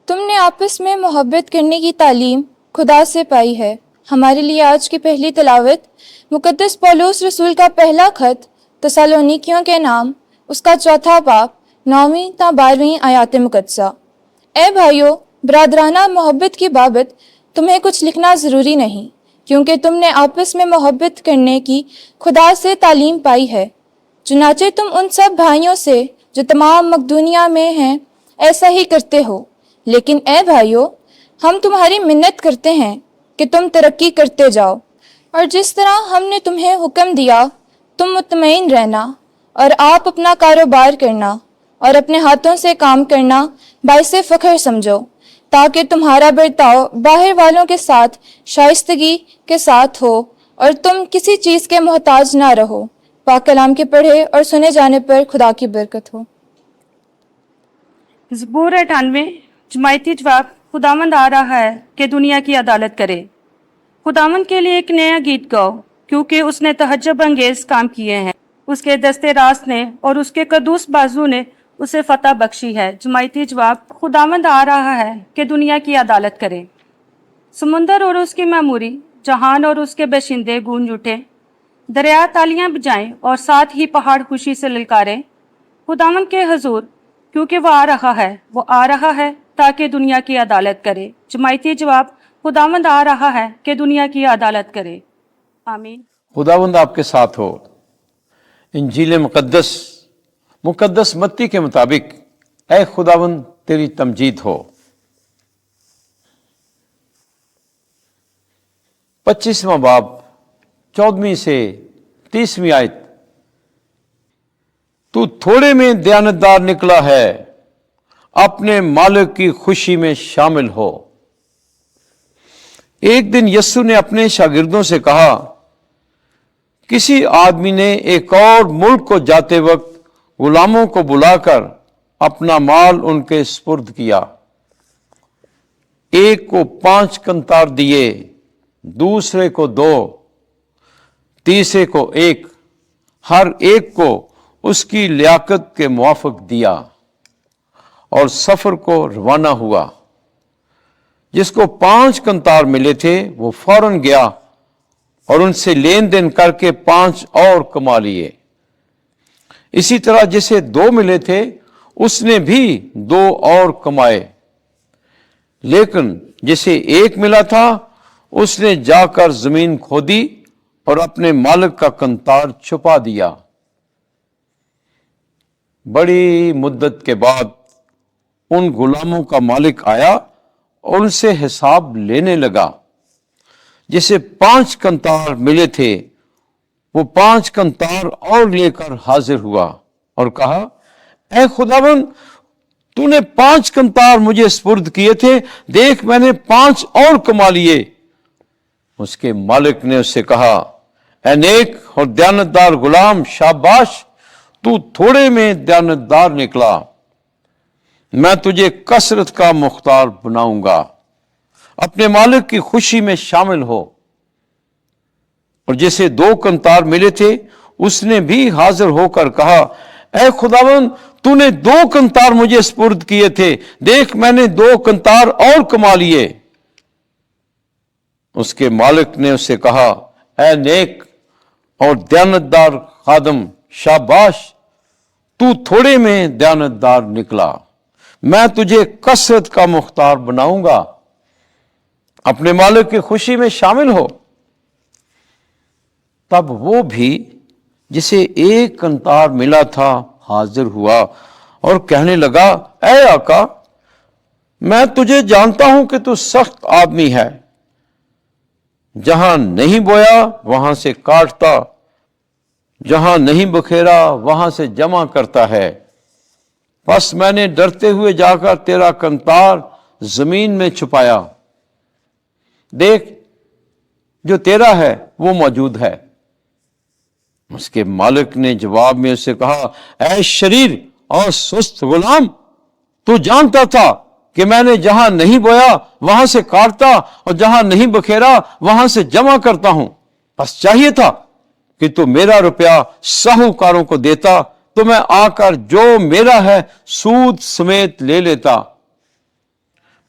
تم نے آپس میں محبت کرنے کی تعلیم خدا سے پائی ہے۔ ہمارے لیے آج کی پہلی تلاوت مقدس پولس رسول کا پہلا خط تسالونیکیوں کے نام، اس کا 4 باب 9 تا 12 آیات مقدسہ۔ اے بھائیو، برادرانہ محبت کی بابت تمہیں کچھ لکھنا ضروری نہیں، کیونکہ تم نے آپس میں محبت کرنے کی خدا سے تعلیم پائی ہے۔ چنانچہ تم ان سب بھائیوں سے جو تمام مقدونیہ میں ہیں ایسا ہی کرتے ہو۔ لیکن اے بھائیو، ہم تمہاری منت کرتے ہیں کہ تم ترقی کرتے جاؤ، اور جس طرح ہم نے تمہیں حکم دیا تم مطمئن رہنا، اور آپ اپنا کاروبار کرنا اور اپنے ہاتھوں سے کام کرنا باعث فخر سمجھو، تاکہ تمہارا برتاؤ باہر والوں کے ساتھ شائستگی کے ساتھ ہو اور تم کسی چیز کے محتاج نہ رہو۔ پاک کلام کے پڑھے اور سنے جانے پر خدا کی برکت ہو۔ زبور 98 جماعتی جواب۔ خداوند آ رہا ہے کہ دنیا کی عدالت کرے۔ خداوند کے لیے ایک نیا گیت گاؤ، کیونکہ اس نے تعجب انگیز کام کیے ہیں۔ اس کے دستے راست نے اور اس کے قدوس بازو نے اسے فتح بخشی ہے۔ جماعتی جواب۔ خداوند آ رہا ہے کہ دنیا کی عدالت کرے۔ سمندر اور اس کی معموری، جہان اور اس کے باشندے گونج اٹھے، دریا تالیاں بجائیں اور ساتھ ہی پہاڑ خوشی سے للکاریں خداوند کے حضور، کیونکہ وہ آ رہا ہے، وہ آ رہا ہے تاکہ دنیا کی عدالت کرے۔ جماعتی جواب۔ خداوند آ رہا ہے کہ دنیا کی عدالت کرے۔ آمین۔ خداوند آپ کے ساتھ ہو۔ انجیل مقدس متی کے مطابق اے خداوند تیری تمجید ہو۔ 25واں باب 14 سے 30 آیت۔ تو تھوڑے میں دیانتدار نکلا ہے، اپنے مالک کی خوشی میں شامل ہو۔ ایک دن یسوع نے اپنے شاگردوں سے کہا، کسی آدمی نے ایک اور ملک کو جاتے وقت غلاموں کو بلا کر اپنا مال ان کے سپرد کیا۔ ایک کو 5 قنطار دیے، دوسرے کو 2، تیسرے کو 1، ہر ایک کو اس کی لیاقت کے موافق دیا، اور سفر کو روانہ ہوا۔ جس کو 5 قنطار ملے تھے وہ فوراً گیا اور ان سے لین دین کر کے 5 اور کما لیے۔ اسی طرح جسے 2 ملے تھے اس نے بھی 2 اور کمائے۔ لیکن جسے 1 ملا تھا اس نے جا کر زمین کھودی اور اپنے مالک کا قنطار چھپا دیا۔ بڑی مدت کے بعد ان غلاموں کا مالک آیا اور ان سے حساب لینے لگا۔ جسے 5 قنطار ملے تھے وہ 5 قنطار اور لے کر حاضر ہوا اور کہا، اے خداوند، تو نے 5 قنطار مجھے سپرد کیے تھے، دیکھ میں نے 5 اور کما لیے۔ اس کے مالک نے اس سے کہا، اے نیک اور دیانتدار غلام، شاباش، تو تھوڑے میں دیانتدار نکلا، میں تجھے کثرت کا مختار بناؤں گا۔ اپنے مالک کی خوشی میں شامل ہو۔ اور جسے 2 قنطار ملے تھے اس نے بھی حاضر ہو کر کہا، اے خداوند، تو نے 2 قنطار مجھے سپرد کیے تھے، دیکھ میں نے 2 قنطار اور کما لیے۔ اس کے مالک نے اس سے کہا، اے نیک اور دیانتدار خادم، شاباش، تو تھوڑے میں دیانتدار نکلا، میں تجھے کثرت کا مختار بناؤں گا۔ اپنے مالک کی خوشی میں شامل ہو۔ تب وہ بھی جسے 1 قنطار ملا تھا حاضر ہوا اور کہنے لگا، اے آقا، میں تجھے جانتا ہوں کہ تو سخت آدمی ہے، جہاں نہیں بویا وہاں سے کاٹتا، جہاں نہیں بکھیرا وہاں سے جمع کرتا ہے۔ بس میں نے ڈرتے ہوئے جا کر تیرا قنطار زمین میں چھپایا، دیکھ جو تیرا ہے وہ موجود ہے۔ اس کے مالک نے جواب میں اسے کہا، اے شریر اور سست غلام، تو جانتا تھا کہ میں نے جہاں نہیں بویا وہاں سے کاٹتا اور جہاں نہیں بکھیرا وہاں سے جمع کرتا ہوں۔ بس چاہیے تھا کہ تو میرا روپیہ ساہوکاروں کو دیتا تو میں آ کر جو میرا ہے سود سمیت لے لیتا۔